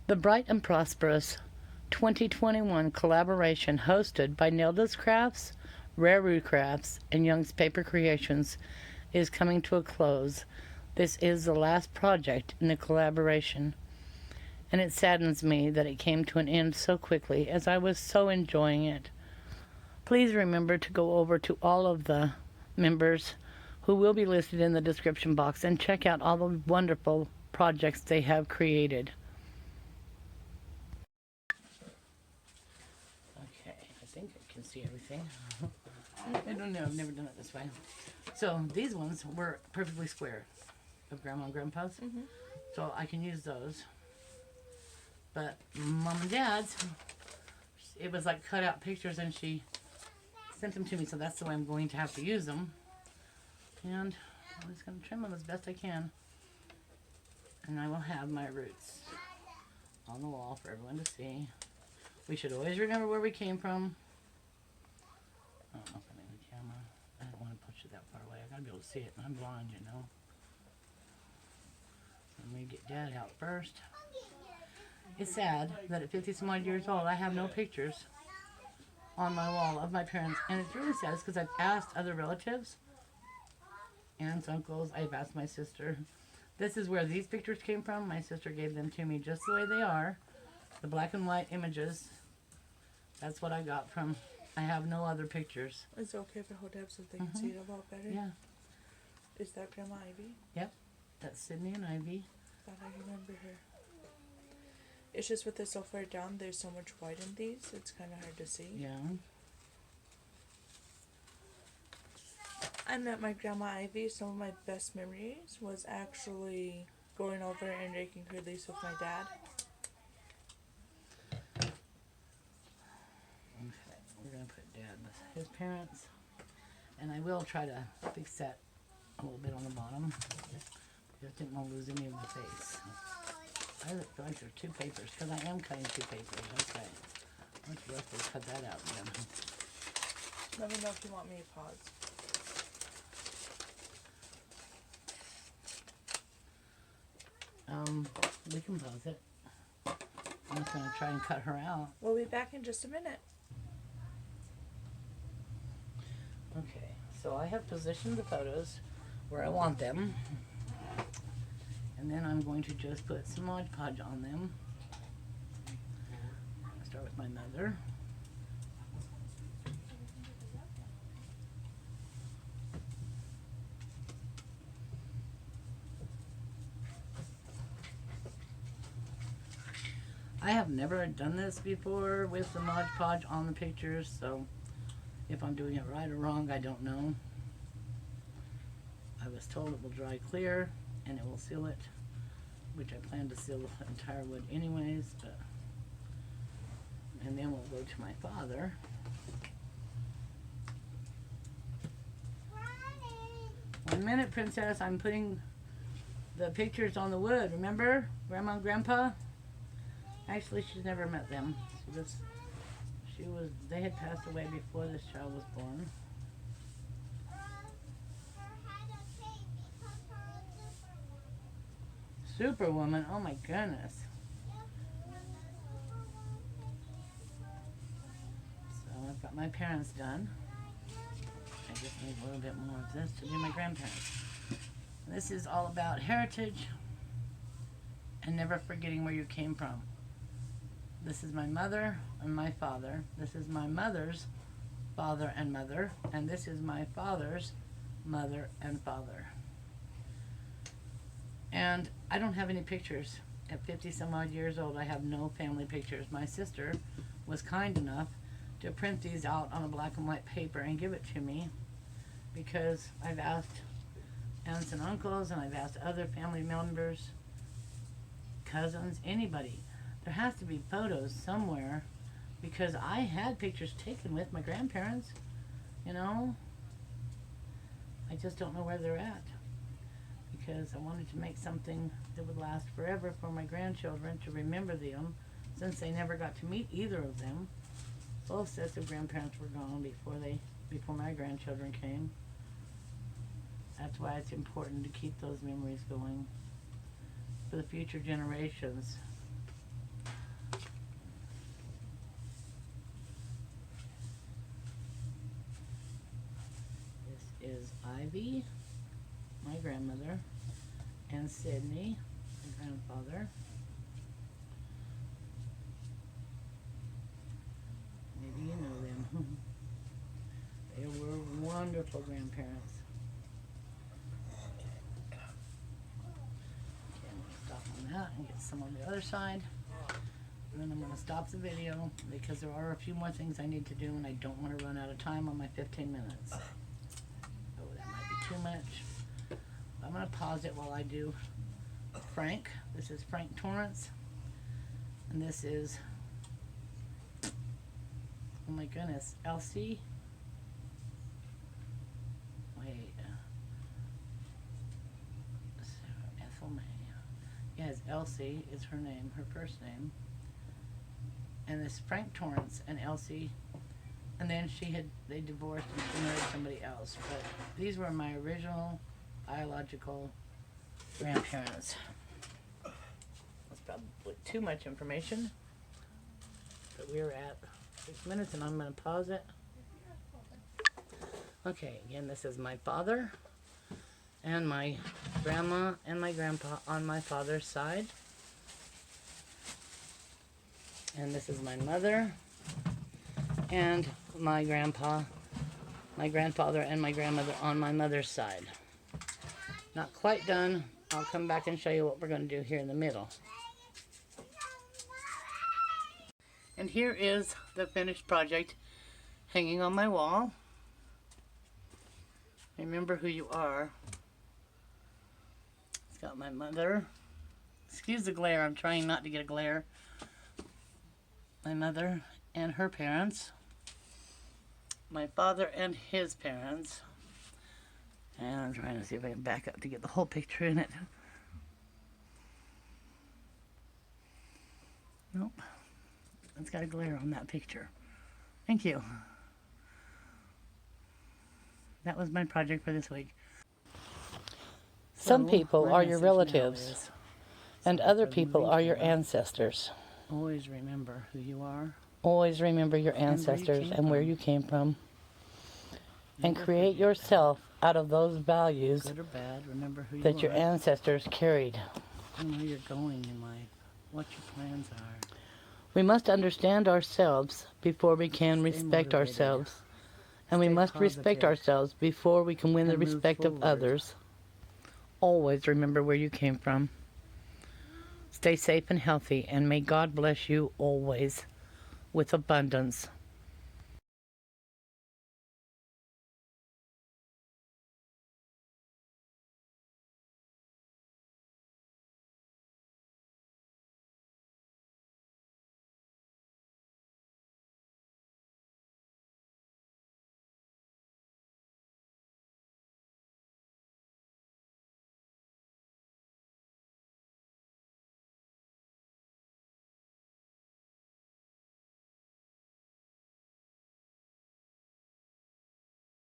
The Bright and Prosperous 2021 collaboration hosted by Nelda's Crafts, Rare Crafts, and Young's Paper Creations is coming to a close. This is the last project in the collaboration, and it saddens me that it came to an end so quickly as I was so enjoying it. Please remember to go over to all of the members who will be listed in the description box and check out all the wonderful projects they have created. Okay, I think I can see everything. I don't know, I've never done it this way. So these ones were perfectly square of Grandma and Grandpa's. So I can use those. But Mom and Dad's, it was like cut out pictures and she sent them to me, so that's the way I'm going to have to use them. And I'm just going to trim them as best I can. And I will have my roots on the wall for everyone to see. We should always remember where we came from. I don't know if I need the camera. I don't want to push it that far away. I got to be able to see it, and I'm blind, you know. Let me get Dad out first. It's sad that at 50 some odd years old, I have no pictures on my wall of my parents. And it's really sad because I've asked other relatives, aunts, uncles, I've asked my sister. This is where these pictures came from. My sister gave them to me just the way they are. The black and white images. That's what I got from. I have no other pictures. Is it okay if I hold it up so they can see it a lot better? Yeah. Is that Grandma Ivy? Yep. That's Sydney and Ivy. Thought I remember her. It's just with this so far down, there's so much white in these, it's kind of hard to see. Yeah. I met my Grandma Ivy. Some of my best memories was actually going over and making her lease with my dad. Okay, we're going to put Dad with his parents. And I will try to fix that a little bit on the bottom. Just didn't want to lose any of the face. I feel like there's two papers, because I am cutting two papers. Okay. Let's roughly cut that out again. Let me know if you want me to pause. We can pause it. I'm just going to try and cut her out. We'll be back in just a minute. Okay, so I have positioned the photos where I want them. And then I'm going to just put some Mod Podge on them. I'll start with my mother. I have never done this before with the Mod Podge on the pictures, so if I'm doing it right or wrong, I don't know. I was told it will dry clear and it will seal it, which I plan to seal the entire wood anyways, but and then we'll go to my father. One minute, Princess. I'm putting the pictures on the wood. Remember, Grandma and Grandpa? Actually, she's never met them. They had passed away before this child was born. Superwoman, oh my goodness. So I've got my parents done. I just need a little bit more of this to do my grandparents. This is all about heritage and never forgetting where you came from. This is my mother and my father. This is my mother's father and mother. And this is my father's mother and father. And I don't have any pictures. At 50 some odd years old, I have no family pictures. My sister was kind enough to print these out on a black and white paper and give it to me, because I've asked aunts and uncles, and I've asked other family members, cousins, anybody. There has to be photos somewhere, because I had pictures taken with my grandparents, you know. I just don't know where they're at, because I wanted to make something that would last forever for my grandchildren to remember them, since they never got to meet either of them. Both sets of grandparents were gone before my grandchildren came. That's why it's important to keep those memories going for the future generations. Ivy, my grandmother, and Sydney, my grandfather. Maybe you know them. They were wonderful grandparents. Okay, I'm going to stop on that and get some on the other side. And then I'm going to stop the video because there are a few more things I need to do and I don't want to run out of time on my 15 minutes. Oh, that might be too much. I'm going to pause it while I do Frank. This is Frank Torrance. And this is, oh my goodness, Elsie. Wait. Ethel May. Yes, Elsie is her name, her first name. And this Frank Torrance and Elsie. And then they divorced and she married somebody else. But these were my original biological grandparents. That's probably too much information. But we're at 6 minutes and I'm going to pause it. Okay, again, this is my father and my grandma and my grandpa on my father's side. And this is my mother and my grandpa, my grandfather and my grandmother on my mother's side. Not quite done. I'll come back and show you what we're going to do here in the middle. And here is the finished project hanging on my wall. Remember who you are. It's got my mother. Excuse the glare, I'm trying not to get a glare. My mother and her parents. My father and his parents. And I'm trying to see if I can back up to get the whole picture in it. Nope. It's got a glare on that picture. Thank you. That was my project for this week. Some people are your relatives, and other people are your ancestors. Always remember who you are. Always remember your ancestors and where you came from. And create yourself out of those values, good or bad, remember who that your ancestors carried. And where you're going in life, what your plans are. We must understand ourselves before we can respect ourselves. And we must respect ourselves before we can win the respect of others. Always remember where you came from. Stay safe and healthy, and may God bless you always with abundance.